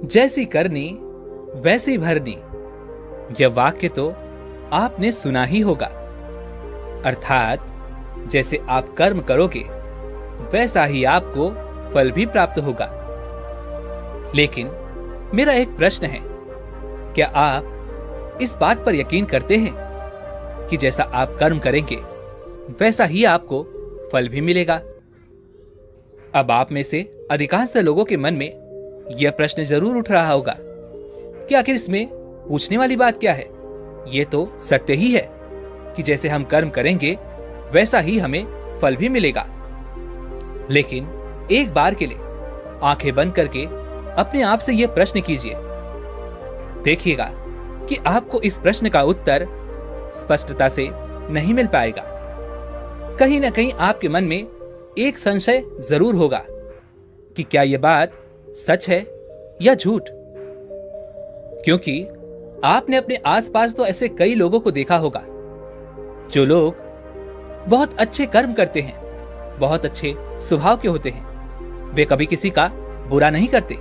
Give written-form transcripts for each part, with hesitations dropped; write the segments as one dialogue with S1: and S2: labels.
S1: जैसी करनी वैसी भरनी, यह वाक्य तो आपने सुना ही होगा। अर्थात जैसे आप कर्म करोगे वैसा ही आपको फल भी प्राप्त होगा। लेकिन मेरा एक प्रश्न है, क्या आप इस बात पर यकीन करते हैं कि जैसा आप कर्म करेंगे वैसा ही आपको फल भी मिलेगा? अब आप में से अधिकांश लोगों के मन में यह प्रश्न जरूर उठ रहा होगा कि आखिर इसमें पूछने वाली बात क्या है? यह तो सत्य ही है कि जैसे हम कर्म करेंगे वैसा ही हमें फल भी मिलेगा। लेकिन एक बार के लिए आंखें बंद करके अपने आप से यह प्रश्न कीजिए। देखिएगा कि आपको इस प्रश्न का उत्तर स्पष्टता से नहीं मिल पाएगा। कहीं ना कहीं आपके मन में एक संशय जरूर होगा कि क्या यह बात सच है या झूठ। क्योंकि आपने अपने आसपास तो ऐसे कई लोगों को देखा होगा जो लोग बहुत अच्छे कर्म करते हैं, बहुत अच्छे स्वभाव के होते हैं। वे कभी किसी का बुरा नहीं करते,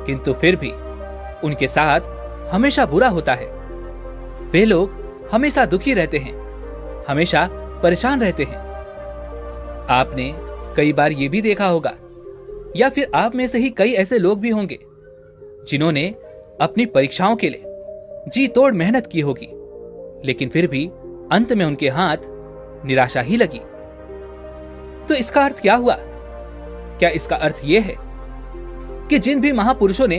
S1: किंतु फिर भी उनके साथ हमेशा बुरा होता है। वे लोग हमेशा दुखी रहते हैं, हमेशा परेशान रहते हैं। आपने कई बार यह भी देखा होगा, या फिर आप में से ही कई ऐसे लोग भी होंगे जिन्होंने अपनी परीक्षाओं के लिए जी तोड़ मेहनत की होगी, लेकिन फिर भी अंत में उनके हाथ निराशा ही लगी। तो इसका अर्थ क्या हुआ? क्या इसका अर्थ यह है कि जिन भी महापुरुषों ने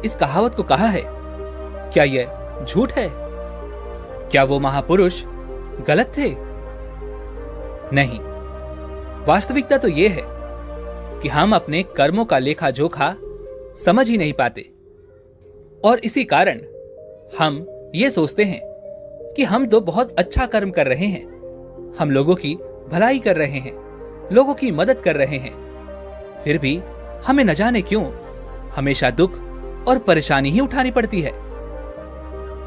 S1: इस कहावत को कहा है, क्या यह झूठ है? क्या वो महापुरुष गलत थे? नहीं, वास्तविकता तो यह है कि हम अपने कर्मों का लेखा जोखा समझ ही नहीं पाते, और इसी कारण हम ये सोचते हैं कि हम तो बहुत अच्छा कर्म कर रहे हैं, हम लोगों की भलाई कर रहे हैं, लोगों की मदद कर रहे हैं, फिर भी हमें न जाने क्यों हमेशा दुख और परेशानी ही उठानी पड़ती है।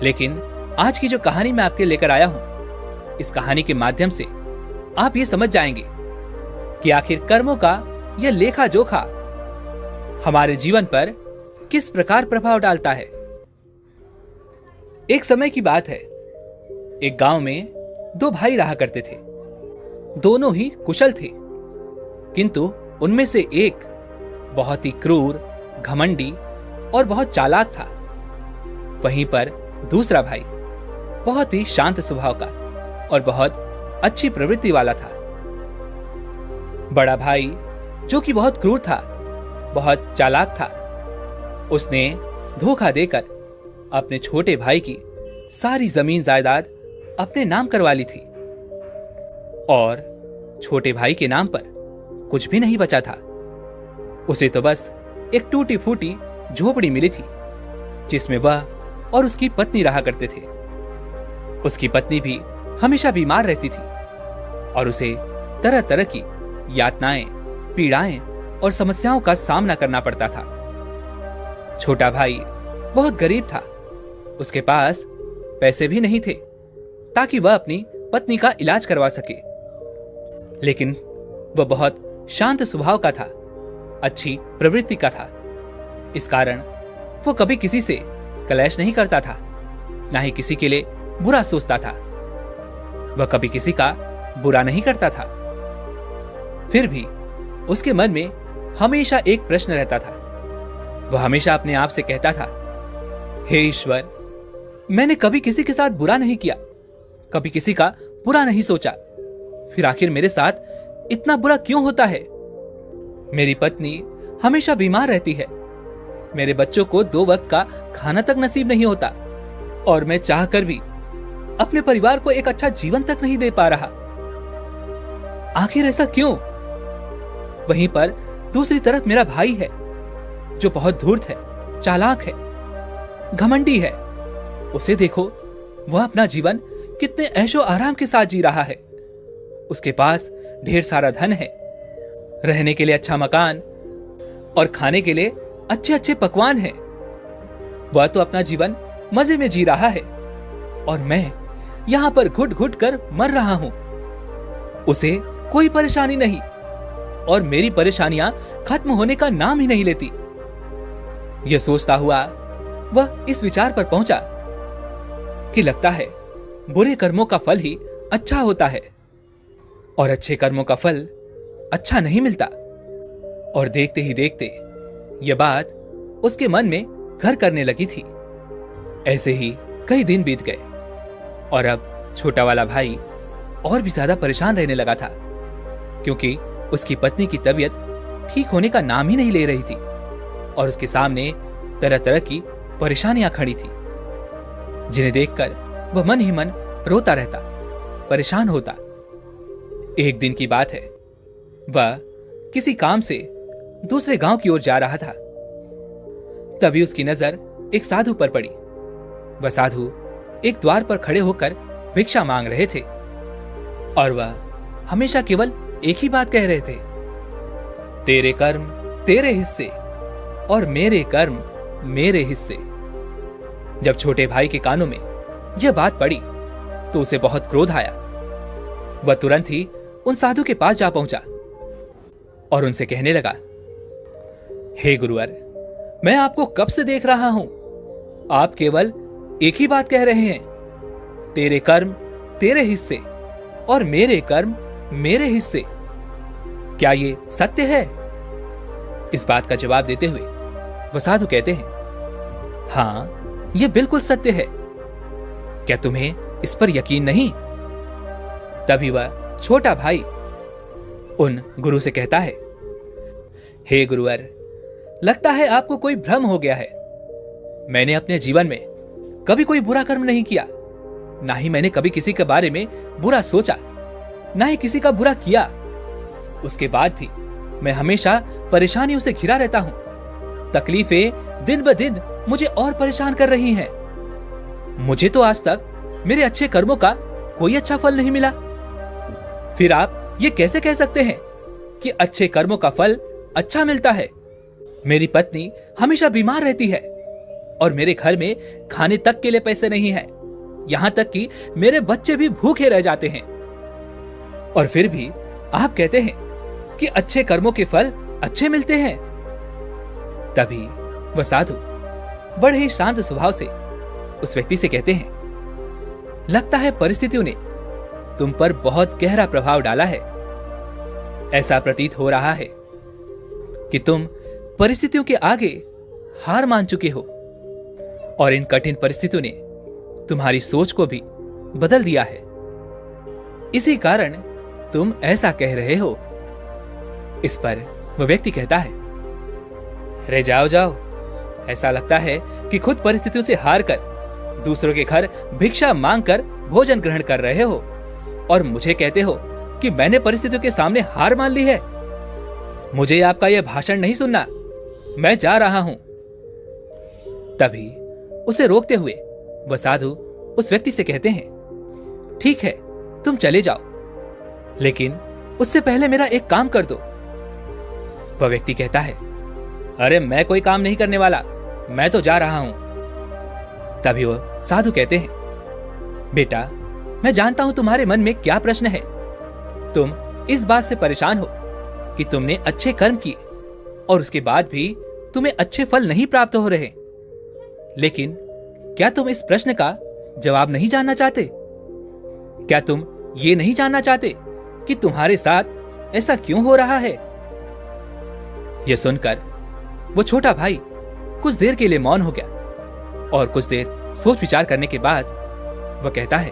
S1: लेकिन आज की जो कहानी मैं आपके लेकर आया हूं, इस कहानी के माध्यम से आप ये समझ जाएंगे कि आखिर कर्मों का यह लेखा जोखा हमारे जीवन पर किस प्रकार प्रभाव डालता है। एक समय की बात है, एक गांव में दो भाई रहा करते थे। दोनों ही कुशल थे, किंतु उनमें से एक बहुत ही क्रूर, घमंडी और बहुत चालाक था। वहीं पर दूसरा भाई बहुत ही शांत स्वभाव का और बहुत अच्छी प्रवृत्ति वाला था। बड़ा भाई, जो कि बहुत क्रूर था, बहुत चालाक था, उसने धोखा देकर अपने छोटे भाई की सारी जमीन जायदाद अपने नाम करवा ली थी, और छोटे भाई के नाम पर कुछ भी नहीं बचा था। उसे तो बस एक टूटी फूटी झोपड़ी मिली थी, जिसमें वह और उसकी पत्नी रहा करते थे। उसकी पत्नी भी हमेशा बीमार रहती थी और उसे तरह तरह की यातनाएं, पीड़ाएं और समस्याओं का सामना करना पड़ता था। छोटा भाई बहुत गरीब था, उसके पास पैसे भी नहीं थे ताकि वह अपनी पत्नी का इलाज करवा सके। लेकिन वह बहुत शांत स्वभाव का था, अच्छी प्रवृत्ति का था। इस कारण वो कभी किसी से कलेश नहीं करता था, ना ही किसी के लिए बुरा सोचता था। वह कभी किसी का बुरा नहीं करता था। फिर भी उसके मन में हमेशा एक प्रश्न रहता था। वह हमेशा अपने आप से कहता था, हे ईश्वर, मैंने कभी किसी के साथ बुरा नहीं किया, कभी किसी का बुरा नहीं सोचा, फिर आखिर मेरे साथ इतना बुरा क्यों होता है? मेरी पत्नी हमेशा बीमार रहती है, मेरे बच्चों को 2 वक्त का खाना तक नसीब नहीं होता, और मैं चाहकर भी अपने परिवार को एक अच्छा जीवन तक नहीं दे पा रहा। आखिर ऐसा क्यों? वहीं पर दूसरी तरफ मेरा भाई है, जो बहुत धूर्त है, चालाक है, घमंडी है। उसे देखो, वह अपना जीवन कितने ऐशो आराम के साथ जी रहा है। उसके पास ढेर सारा धन है, रहने के लिए अच्छा मकान और खाने के लिए अच्छे अच्छे पकवान हैं। वह तो अपना जीवन मजे में जी रहा है, और मैं यहां पर घुट घुट कर मर रहा हूं। उसे कोई परेशानी नहीं, और मेरी परेशानियां खत्म होने का नाम ही नहीं लेती। यह सोचता हुआ वह इस विचार पर पहुंचा कि लगता है बुरे कर्मों का फल ही अच्छा होता है और अच्छे कर्मों का फल अच्छा नहीं मिलता। और देखते ही देखते यह बात उसके मन में घर करने लगी थी। ऐसे ही कई दिन बीत गए और अब छोटा वाला भाई और भी ज्यादा परेशान रहने लगा था, क्योंकि उसकी पत्नी की तबीयत ठीक होने का नाम ही नहीं ले रही थी और उसके सामने तरह तरह की परेशानियां खड़ी थी, जिन्हें देखकर वह मन ही मन रोता रहता, परेशान होता। एक दिन की बात है, वह किसी काम से दूसरे गांव की ओर जा रहा था। तभी उसकी नजर एक साधु पर पड़ी। वह साधु एक द्वार पर खड़े होकर भिक्षा मांग रहे थे और वह हमेशा केवल एक ही बात कह रहे थे, तेरे कर्म तेरे हिस्से और मेरे कर्म मेरे हिस्से। जब छोटे भाई के कानों में यह बात पड़ी तो उसे बहुत क्रोध आया। वह तुरंत ही उन साधु के पास जा पहुंचा और उनसे कहने लगा, हे गुरुवर, मैं आपको कब से देख रहा हूं, आप केवल एक ही बात कह रहे हैं, तेरे कर्म तेरे हिस्से और मेरे कर्म मेरे हिस्से। क्या ये सत्य है? इस बात का जवाब देते हुए वह साधु कहते हैं, हां, यह बिल्कुल सत्य है। क्या तुम्हें इस पर यकीन नहीं? तभी वह छोटा भाई उन गुरु से कहता है, हे गुरुवर, लगता है आपको कोई भ्रम हो गया है। मैंने अपने जीवन में कभी कोई बुरा कर्म नहीं किया, ना ही मैंने कभी किसी के बारे में बुरा सोचा, ना ही किसी का बुरा किया। उसके बाद भी मैं हमेशा परेशानियों से घिरा रहता हूं। तकलीफें दिन ब दिन मुझे और परेशान कर रही हैं। मुझे तो आज तक मेरे अच्छे कर्मों का कोई अच्छा फल नहीं मिला। फिर आप ये कैसे कह सकते हैं कि अच्छे कर्मों का फल अच्छा मिलता है? मेरी पत्नी हमेशा बीमार रहती है और मेरे घर में खाने तक के लिए पैसे नहीं है। यहां तक कि मेरे बच्चे भी भूखे रह जाते हैं। और फिर भी आप कहते हैं कि अच्छे कर्मों के फल अच्छे मिलते हैं। तभी वह साधु बड़े ही शांत स्वभाव से उस व्यक्ति से कहते हैं, लगता है परिस्थितियों ने तुम पर बहुत गहरा प्रभाव डाला है। ऐसा प्रतीत हो रहा है कि तुम परिस्थितियों के आगे हार मान चुके हो और इन कठिन परिस्थितियों ने तुम्हारी सोच को भी बदल दिया है। इसी कारण तुम ऐसा कह रहे हो। इस पर वह व्यक्ति कहता है, अरे जाओ जाओ, ऐसा लगता है कि खुद परिस्थितियों से हार कर दूसरों के घर भिक्षा मांगकर भोजन ग्रहण कर रहे हो और मुझे कहते हो कि मैंने परिस्थितियों के सामने हार मान ली है। मुझे आपका यह भाषण नहीं सुनना, मैं जा रहा हूं। तभी उसे रोकते हुए वह साधु उस व्यक्ति से कहते हैं, ठीक है, तुम चले जाओ, लेकिन उससे पहले मेरा एक काम कर दो। वह व्यक्ति कहता है, अरे मैं कोई काम नहीं करने वाला, मैं तो जा रहा हूं। तभी वह साधु कहते हैं, बेटा, मैं जानता हूं तुम्हारे मन में क्या प्रश्न है। तुम इस बात से परेशान हो कि तुमने अच्छे कर्म किए और उसके बाद भी तुम्हें अच्छे फल नहीं प्राप्त हो रहे। लेकिन क्या तुम इस प्रश्न का जवाब नहीं जानना चाहते? क्या तुम ये नहीं जानना चाहते कि तुम्हारे साथ ऐसा क्यों हो रहा है? यह सुनकर वो छोटा भाई कुछ देर के लिए मौन हो गया और कुछ देर सोच विचार करने के बाद वह कहता है,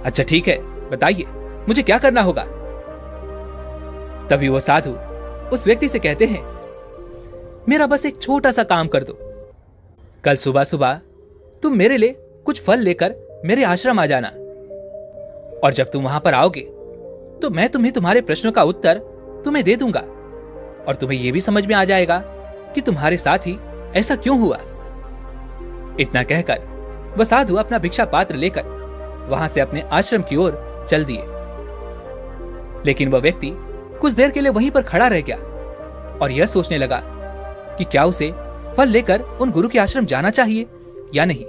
S1: अच्छा ठीक है, बताइए मुझे क्या करना होगा? तभी वो साधु उस व्यक्ति से कहते हैं, मेरा बस एक छोटा सा काम कर दो। कल सुबह सुबह तुम मेरे लिए कुछ फल लेकर मेरे आश्रम आ जाना और जब तुम वहां पर आओगे तो मैं तुम्हें तुम्हारे प्रश्नों का उत्तर तुम्हें दे दूंगा और तुम्हें यह भी समझ में आ जाएगा कि तुम्हारे साथ ही ऐसा क्यों हुआ। इतना कहकर वह साधु अपना भिक्षा पात्र लेकर वहां से अपने आश्रम की ओर चल दिए। लेकिन वह व्यक्ति कुछ देर के लिए वहीं पर खड़ा रह गया और यह सोचने लगा कि क्या उसे फल लेकर उन गुरु के आश्रम जाना चाहिए या नहीं।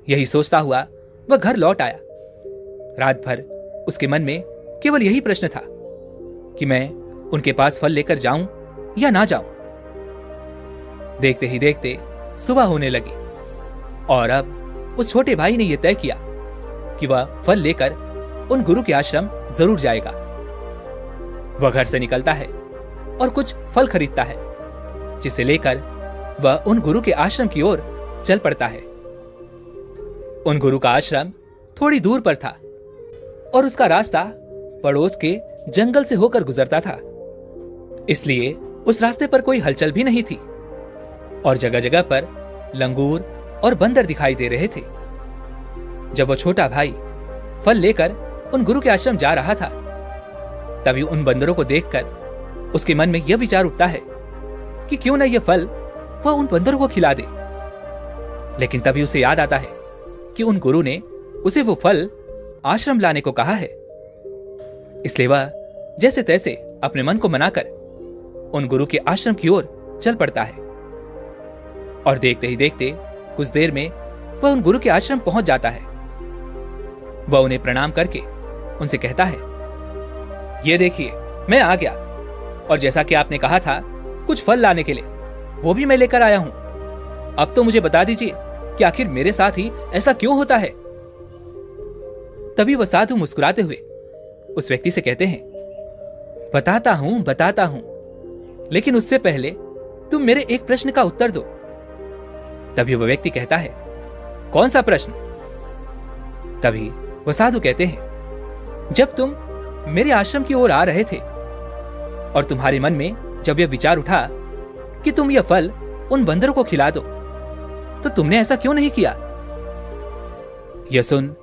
S1: यही सोचता हुआ वह घर लौट आया। रात भर उसके मन में केवल यही प्रश्न था कि मैं उनके पास फल लेकर जाऊं या ना जाऊं। देखते ही देखते सुबह होने लगी और अब उस छोटे भाई ने यह तय किया कि वह फल लेकर उन गुरु के आश्रम जरूर जाएगा। वह घर से निकलता है और कुछ फल खरीदता है, जिसे लेकर वह उन गुरु के आश्रम की ओर चल पड़ता है। उन गुरु का आश्रम थोड़ी दूर पर था और उसका रास्ता पड़ोस के जंगल से होकर गुजरता था, इसलिए उस रास्ते पर कोई हलचल भी नहीं थी और जगह जगह पर लंगूर और बंदर दिखाई दे रहे थे। जब वो छोटा भाई फल लेकर उन गुरु के आश्रम जा रहा था, तभी उन बंदरों को देखकर उसके मन में यह विचार उठता है कि क्यों न यह फल वह उन बंदरों को खिला दे। लेकिन तभी उसे याद आता है कि उन गुरु ने उसे वो फल आश्रम लाने को कहा है, इसलिए वह जैसे तैसे अपने मन को मनाकर उन गुरु के आश्रम की ओर चल पड़ता है। और देखते ही देखते कुछ देर में वह उन गुरु के आश्रम पहुंच जाता है। वह उन्हें प्रणाम करके उनसे कहता है, ये देखिए, मैं आ गया और जैसा कि आपने कहा था कुछ फल लाने के लिए, वो भी मैं लेकर आया हूं। अब तो मुझे बता दीजिए कि आखिर मेरे साथ ही ऐसा क्यों होता है। तभी वह साधु मुस्कुराते हुए उस व्यक्ति से कहते हैं, बताता हूं, लेकिन उससे पहले तुम मेरे एक प्रश्न का उत्तर दो। तभी वह व्यक्ति कहता है, कौन सा प्रश्न? तभी वह साधु कहते हैं, जब तुम मेरे आश्रम की ओर आ रहे थे और तुम्हारे मन में जब यह विचार उठा कि तुम यह फल उन बंदरों को खिला दो, तो तुमने ऐसा क्यों नहीं किया? यह सुन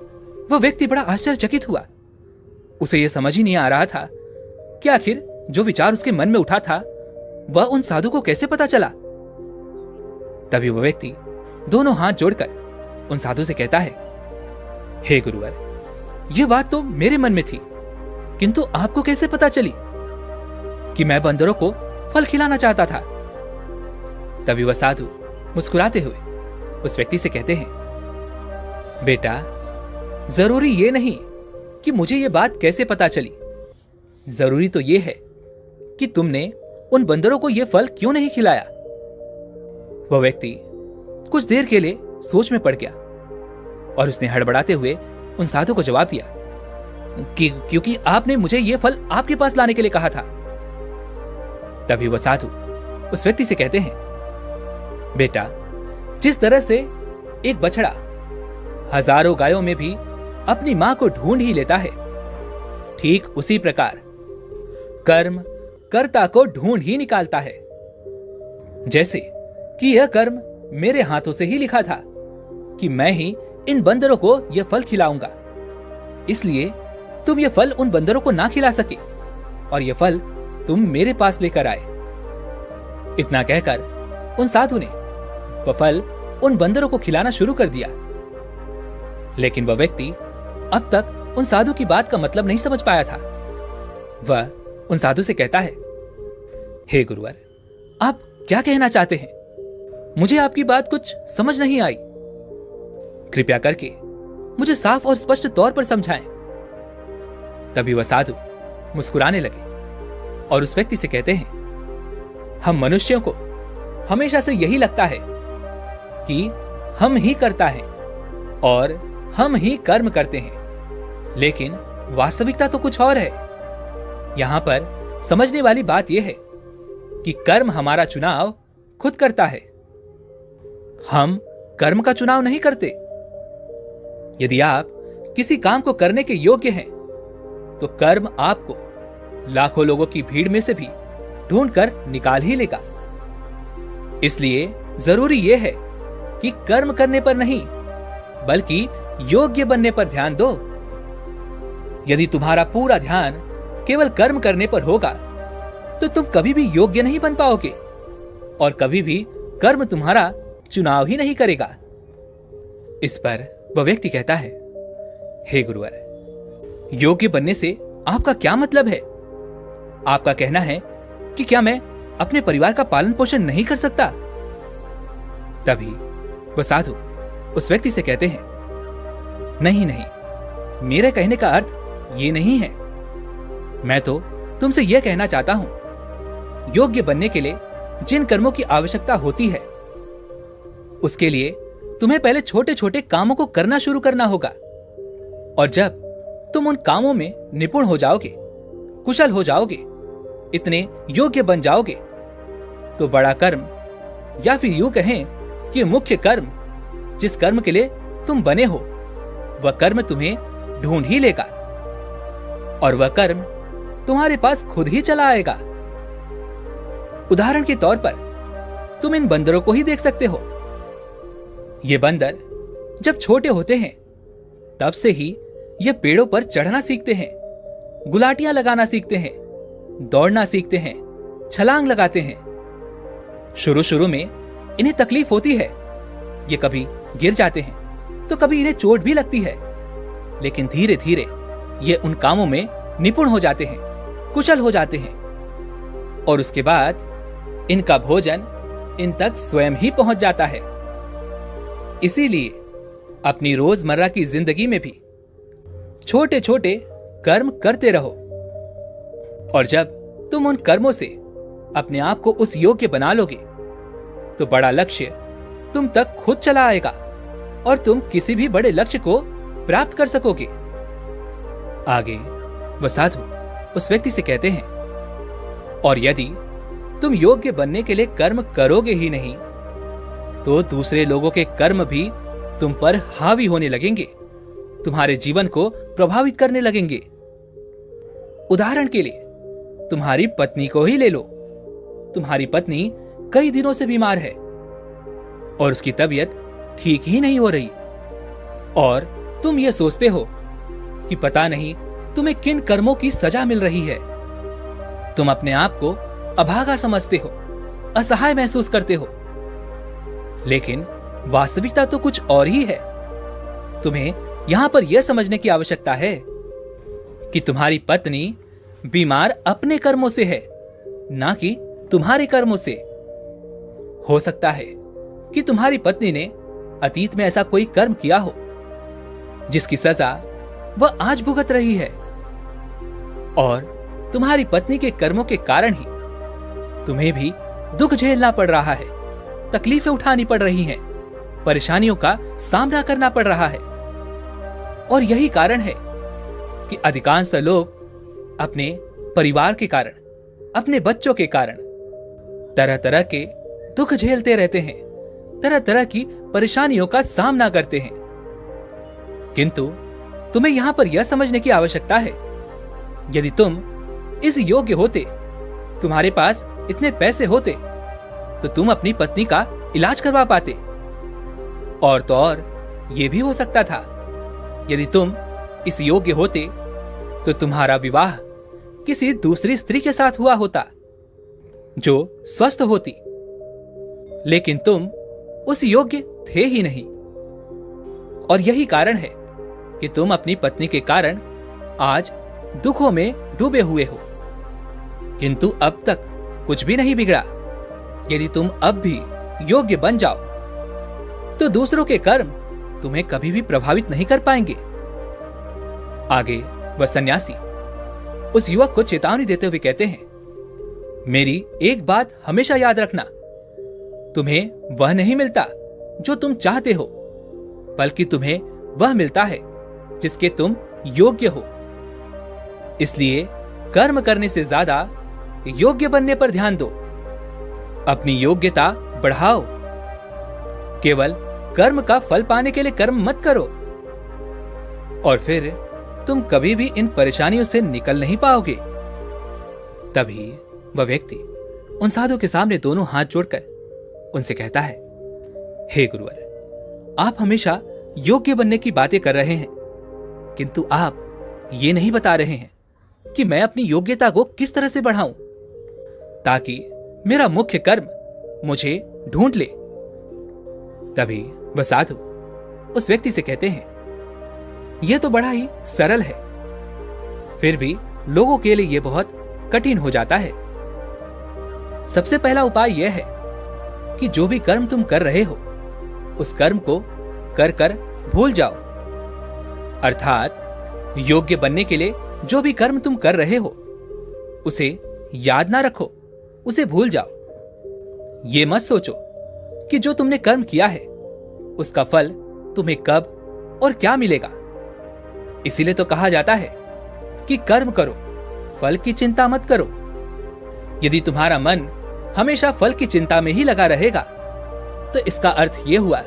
S1: वह व्यक्ति बड़ा आश्चर्यचकित हुआ। उसे यह समझ ही नहीं आ रहा था कि आखिर जो विचार उसके मन में उठा था वह उन साधु को कैसे पता चला। तभी वह व्यक्ति दोनों हाथ जोड़कर उन साधु से कहता है, हे गुरुवर, यह बात तो मेरे मन में थी, किंतु आपको कैसे पता चली कि मैं बंदरों को फल खिलाना चाहता था? तभी वह साधु मुस्कुराते हुए उस व्यक्ति से कहते हैं, बेटा, जरूरी ये नहीं कि मुझे यह बात कैसे पता चली, जरूरी तो यह है कि तुमने उन बंदरों को यह फल क्यों नहीं खिलाया। वह व्यक्ति कुछ देर के लिए सोच में पड़ गया और उसने हड़बड़ाते हुए उन साधु को जवाब दिया कि क्योंकि आपने मुझे यह फल आपके पास लाने के लिए कहा था। तभी वह साधु उस व्यक्ति से कहते हैं, बेटा, जिस तरह से एक बछड़ा हजारों गायों में भी अपनी मां को ढूंढ ही लेता है, ठीक उसी प्रकार कर्म कर्ता को ढूंढ ही निकालता है। जैसे कि यह कर्म मेरे हाथों से ही लिखा था कि मैं ही इन बंदरों को यह फल खिलाऊंगा, इसलिए तुम यह फल उन बंदरों को ना खिला सके और यह फल तुम मेरे पास लेकर आए। इतना कहकर उन साधु ने वह फल उन बंदरों को खिलाना शुरू कर दिया। लेकिन वह व्यक्ति अब तक उन साधु की बात का मतलब नहीं समझ पाया था। वह उन साधु से कहता है, हे गुरुवर, आप क्या कहना चाहते हैं? मुझे आपकी बात कुछ समझ नहीं आई। कृपया करके मुझे साफ और स्पष्ट तौर पर समझाएं। तभी वह साधु मुस्कुराने लगे और उस व्यक्ति से कहते हैं, हम मनुष्यों को हमेशा से यही लगता है कि हम ही कर्ता हैं और हम ही कर्म करते हैं, लेकिन वास्तविकता तो कुछ और है। यहां पर समझने वाली बात यह है कि कर्म हमारा चुनाव खुद करता है, हम कर्म का चुनाव नहीं करते। यदि आप किसी काम को करने के योग्य हैं, तो कर्म आपको लाखों लोगों की भीड़ में से भी ढूंढकर निकाल ही लेगा। इसलिए जरूरी यह है कि कर्म करने पर नहीं, बल्कि योग्य बनने पर ध्यान दो। यदि तुम्हारा पूरा ध्यान केवल कर्म करने पर होगा, तो तुम कभी भी योग्य नहीं बन पाओगे और कभी भी कर्म तुम्हारा चुनाव ही नहीं करेगा। इस पर वह व्यक्ति कहता है, हे गुरुवर, योग्य बनने से आपका क्या मतलब है? आपका कहना है कि क्या मैं अपने परिवार का पालन पोषण नहीं कर सकता? तभी वह साधु उस व्यक्ति से कहते हैं, नहीं नहीं, मेरे कहने का अर्थ ये नहीं है। मैं तो तुमसे यह कहना चाहता हूं, योग्य बनने के लिए जिन कर्मों की आवश्यकता होती है, उसके लिए तुम्हें पहले छोटे छोटे कामों को करना शुरू करना होगा। और जब तुम उन कामों में निपुण हो जाओगे, कुशल हो जाओगे, इतने योग्य बन जाओगे, तो बड़ा कर्म, या फिर यूं कहें कि मुख्य कर्म, जिस कर्म के लिए तुम बने हो, वह कर्म तुम्हें ढूंढ ही लेगा और वह कर्म तुम्हारे पास खुद ही चला आएगा। उदाहरण के तौर पर तुम इन बंदरों को ही देख सकते हो। ये बंदर जब छोटे होते हैं तब से ही ये पेड़ों पर चढ़ना सीखते हैं, गुलाटियां लगाना सीखते हैं, दौड़ना सीखते हैं, छलांग लगाते हैं। शुरू शुरू में इन्हें तकलीफ होती है, ये कभी गिर जाते हैं तो कभी इन्हें चोट भी लगती है, लेकिन धीरे धीरे ये उन कामों में निपुण हो जाते हैं, कुशल हो जाते हैं और उसके बाद इनका भोजन इन तक स्वयं ही पहुंच जाता है। इसीलिए अपनी रोजमर्रा की जिंदगी में भी छोटे छोटे कर्म करते रहो और जब तुम उन कर्मों से अपने आप को उस योग्य बना लोगे तो बड़ा लक्ष्य तुम तक खुद चला आएगा और तुम किसी भी बड़े लक्ष्य को प्राप्त कर सकोगे। आगे वह साधु उस व्यक्ति से कहते हैं, और यदि तुम योग्य बनने के लिए कर्म करोगे ही नहीं तो दूसरे लोगों के कर्म भी तुम पर हावी होने लगेंगे, तुम्हारे जीवन को प्रभावित करने लगेंगे। उदाहरण के लिए तुम्हारी पत्नी को ही ले लो। तुम्हारी पत्नी कई दिनों से बीमार है और उसकी तबीयत ठीक ही नहीं हो रही और तुम ये सोचते हो कि पता नहीं तुम्हें किन कर्मों की सजा मिल रही है। तुम अपने आप को अभागा समझते हो, असहाय महसूस करते हो, लेकिन वास्तविकता तो कुछ और ही है। तुम्हें यहां पर यह समझने की आवश्यकता है कि तुम्हारी पत्नी बीमार अपने कर्मों से है, ना कि तुम्हारे कर्मों से। हो सकता है कि तुम्हारी पत्नी ने अतीत में ऐसा कोई कर्म किया हो जिसकी सजा वह आज भुगत रही है और तुम्हारी पत्नी के कर्मों के कारण ही तुम्हें भी दुख झेलना पड़ रहा है, तकलीफें उठानी पड़ रही हैं, परेशानियों का सामना करना पड़ रहा है। और यही कारण है कि अधिकांश लोग अपने परिवार के कारण, अपने बच्चों के कारण तरह तरह के दुख झेलते रहते हैं, तरह तरह की परेशानियों का सामना करते हैं। किंतु तुम्हें यहां पर यह समझने की आवश्यकता है, यदि तुम इस योग्य होते, तुम्हारे पास इतने पैसे होते, तो तुम अपनी पत्नी का इलाज करवा पाते। और तो और यह भी हो सकता था, यदि तुम इस योग्य होते तो तुम्हारा विवाह किसी दूसरी स्त्री के साथ हुआ होता जो स्वस्थ होती, लेकिन तुम उस योग्य थे ही नहीं। और यही कारण है कि तुम अपनी पत्नी के कारण आज दुखों में डूबे हुए हो। किंतु अब तक कुछ भी नहीं बिगड़ा। यदि तुम अब भी योग्य बन जाओ तो दूसरों के कर्म तुम्हें कभी भी प्रभावित नहीं कर पाएंगे। आगे वह सन्यासी उस युवक को चेतावनी देते हुए कहते हैं, मेरी एक बात हमेशा याद रखना, तुम्हें वह नहीं मिलता जो तुम चाहते हो, बल्कि तुम्हें वह मिलता है जिसके तुम योग्य हो। इसलिए कर्म करने से ज्यादा योग्य बनने पर ध्यान दो, अपनी योग्यता बढ़ाओ। केवल कर्म का फल पाने के लिए कर्म मत करो और फिर तुम कभी भी इन परेशानियों से निकल नहीं पाओगे। तभी वह व्यक्ति उन साधु के सामने दोनों हाथ जोड़कर उनसे कहता है, हे गुरुवर, आप हमेशा योग्य बनने की बातें कर रहे हैं, किंतु आप ये नहीं बता रहे हैं कि मैं अपनी योग्यता को किस तरह से बढ़ाऊं ताकि मेरा मुख्य कर्म मुझे ढूंढ ले। तभी वह साधु उस व्यक्ति से कहते हैं, यह तो बड़ा ही सरल है, फिर भी लोगों के लिए यह बहुत कठिन हो जाता है। सबसे पहला उपाय यह है कि जो भी कर्म तुम कर रहे हो उस कर्म को कर कर भूल जाओ। अर्थात योग्य बनने के लिए जो भी कर्म तुम कर रहे हो उसे याद ना रखो, उसे भूल जाओ ये मत सोचो कि जो तुमने कर्म किया है उसका फल तुम्हें कब और क्या मिलेगा। इसीलिए तो कहा जाता है कि कर्म करो, फल की चिंता मत करो। यदि तुम्हारा मन हमेशा फल की चिंता में ही लगा रहेगा तो इसका अर्थ यह हुआ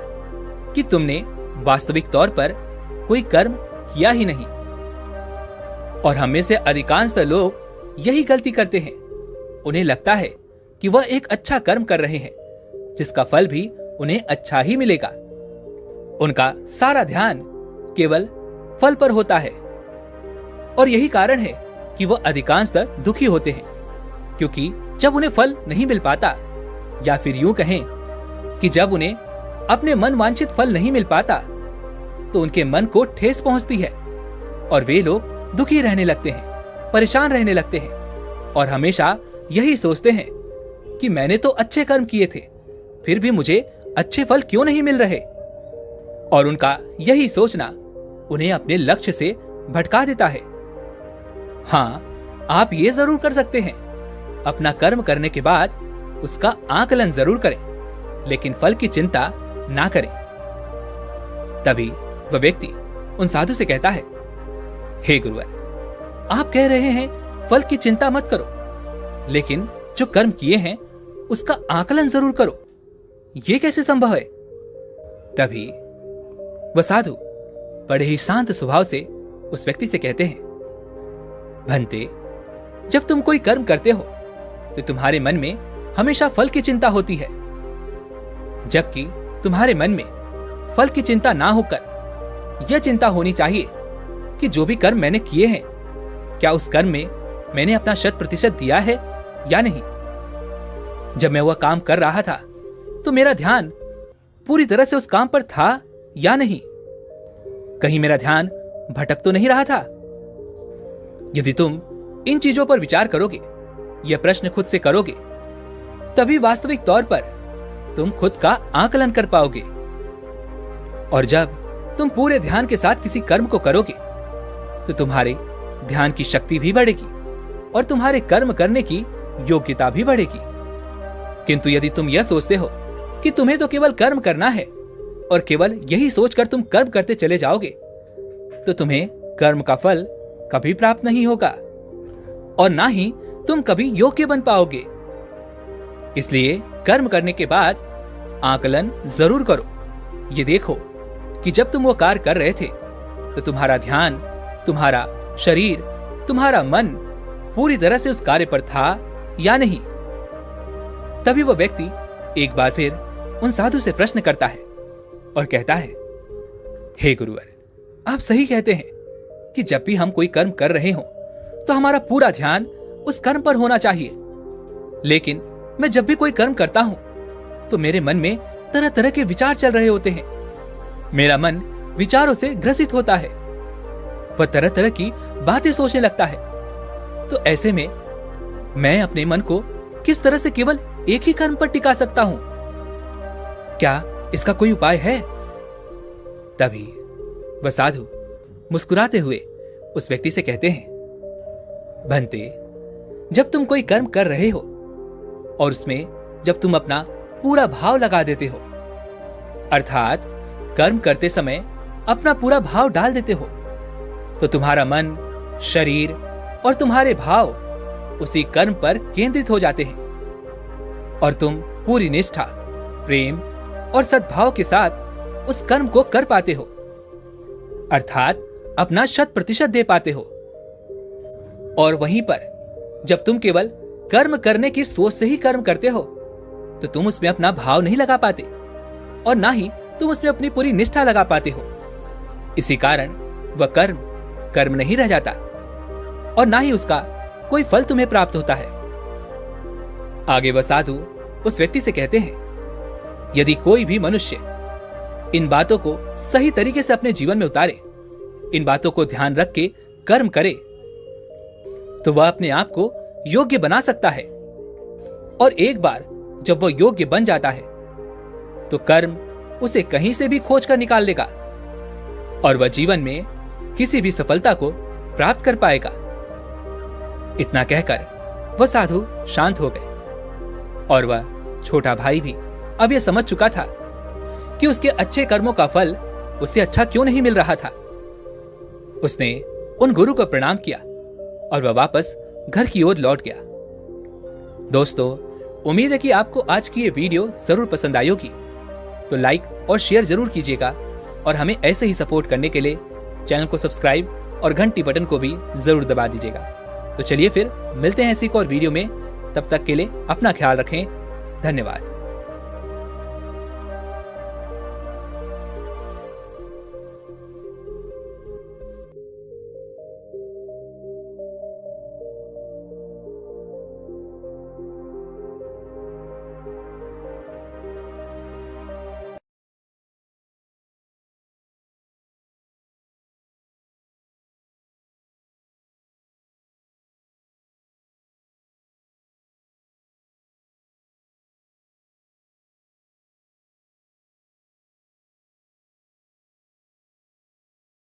S1: कि तुमने वास्तविक तौर पर कोई कर्म किया ही नहीं। और हम में से अधिकांशतः लोग यही गलती करते हैं। उन्हें लगता है कि वह एक अच्छा कर्म कर रहे हैं जिसका फल भी उन्हें अच्छा ही मिलेगा। उनका सारा ध्यान केवल फल पर होता है और यही कारण है कि वह अधिकांशतः दुखी होते हैं, क्योंकि जब उन्हें फल नहीं मिल पाता, या फिर यूं कहें कि जब उन्हें अपने मन वांछित फल नहीं मिल पाता तो उनके मन को ठेस पहुंचती है और वे लोग दुखी रहने लगते हैं, परेशान रहने लगते हैं और हमेशा यही सोचते हैं कि मैंने तो अच्छे कर्म किए थे, फिर भी मुझे अच्छे फल क्यों नहीं मिल रहे। और उनका यही सोचना उन्हें अपने लक्ष्य से भटका देता है। हां, आप ये जरूर कर सकते हैं, अपना कर्म करने के बाद उसका आकलन जरूर करें, लेकिन फल की चिंता ना करें। तभी वह व्यक्ति उन साधु से कहता है, हे गुरुवर, आप कह रहे हैं फल की चिंता मत करो, लेकिन जो कर्म किए हैं उसका आकलन जरूर करो, यह कैसे संभव है। तभी वह साधु बड़े ही शांत स्वभाव से उस व्यक्ति से कहते हैं, भंते, जब तुम कोई कर्म करते हो तो तुम्हारे मन में हमेशा फल की चिंता होती है, जबकि तुम्हारे मन में फल की चिंता ना होकर यह चिंता होनी चाहिए कि जो भी कर्म मैंने किए हैं, क्या उस कर्म में मैंने अपना 100% दिया है या नहीं। जब मैं वह काम कर रहा था तो मेरा ध्यान पूरी तरह से उस काम पर था या नहीं, कहीं मेरा ध्यान भटक तो नहीं रहा था। यदि तुम इन चीजों पर विचार करोगे, यह प्रश्न खुद से करोगे, तभी वास्तविक तौर पर तुम खुद का आकलन कर पाओगे। और जब तुम पूरे ध्यान के साथ किसी कर्म को करोगे तो तुम्हारे ध्यान की शक्ति भी बढ़ेगी और तुम्हारे कर्म करने की योग्यता भी बढ़ेगी। किंतु यदि तुम यह सोचते हो कि तुम्हें तो केवल कर्म करना है और केवल यही सोचकर तुम कर्म करते चले जाओगे, तो तुम्हें कर्म का फल कभी प्राप्त नहीं होगा और ना ही तुम कभी योग्य बन पाओगे। इसलिए कर्म करने के बाद आकलन जरूर करो। ये देखो कि जब तुम वो कार्य कर रहे थे तो तुम्हारा ध्यान, तुम्हारा शरीर, तुम्हारा मन पूरी तरह से उस कार्य पर था या नहीं। तभी वो व्यक्ति एक बार फिर उन साधु से प्रश्न करता है और कहता है, हे गुरुवर, आप सही कहते हैं कि जब भी हम कोई कर्म कर रहे हो तो हमारा पूरा ध्यान उस कर्म पर होना चाहिए, लेकिन मैं जब भी कोई कर्म करता हूं तो मेरे मन में तरह तरह के विचार चल रहे होते हैं। मेरा मन विचारों से ग्रसित होता है, वह तरह तरह की बातें सोचने लगता है। तो ऐसे में मैं अपने मन को किस तरह से केवल एक ही कर्म पर टिका सकता हूं? क्या इसका कोई उपाय है? तभी वह साधु मुस्कुराते हुए उस व्यक्ति से कहते हैं, भंते, जब तुम कोई कर्म कर रहे हो और उसमें जब तुम अपना पूरा भाव लगा देते हो, अर्थात कर्म करते समय अपना पूरा भाव डाल देते हो, तो तुम्हारा मन, शरीर और तुम्हारे भाव उसी कर्म पर केंद्रित हो जाते हैं और तुम पूरी निष्ठा, प्रेम और सद्भाव के साथ उस कर्म को कर पाते हो, अर्थात अपना 100% दे पाते हो। और वहीं पर जब तुम केवल कर्म करने की सोच से ही कर्म करते हो तो तुम उसमें अपना भाव नहीं लगा पाते और ना ही तुम उसमें अपनी पूरी निष्ठा लगा पाते हो। इसी कारण वह कर्म कर्म नहीं रह जाता और ना ही उसका कोई फल तुम्हें प्राप्त होता है। आगे वह साधु उस व्यक्ति से कहते हैं, यदि कोई भी मनुष्य इन बातों को सही तरीके से अपने जीवन में उतारे, इन बातों को ध्यान रख के कर्म करे, तो वह अपने आप को योग्य बना सकता है। और एक बार जब वह योग्य बन जाता है तो कर्म उसे कहीं से भी खोज कर निकाल लेगा और वह जीवन में किसी भी सफलता को प्राप्त कर पाएगा। इतना कहकर वह साधु शांत हो गए और वह छोटा भाई भी अब यह समझ चुका था कि उसके अच्छे कर्मों का फल उसे अच्छा क्यों नहीं मिल रहा था। उसने उन गुरु को प्रणाम किया और वह वापस घर की ओर लौट गया। दोस्तों, उम्मीद है कि आपको आज की ये वीडियो जरूर पसंद आई होगी, तो लाइक और शेयर जरूर कीजिएगा और हमें ऐसे ही सपोर्ट करने के लिए चैनल को सब्सक्राइब और घंटी बटन को भी जरूर दबा दीजिएगा। तो चलिए फिर मिलते हैं ऐसी एक और वीडियो में। तब तक के लिए अपना ख्याल रखें। धन्यवाद।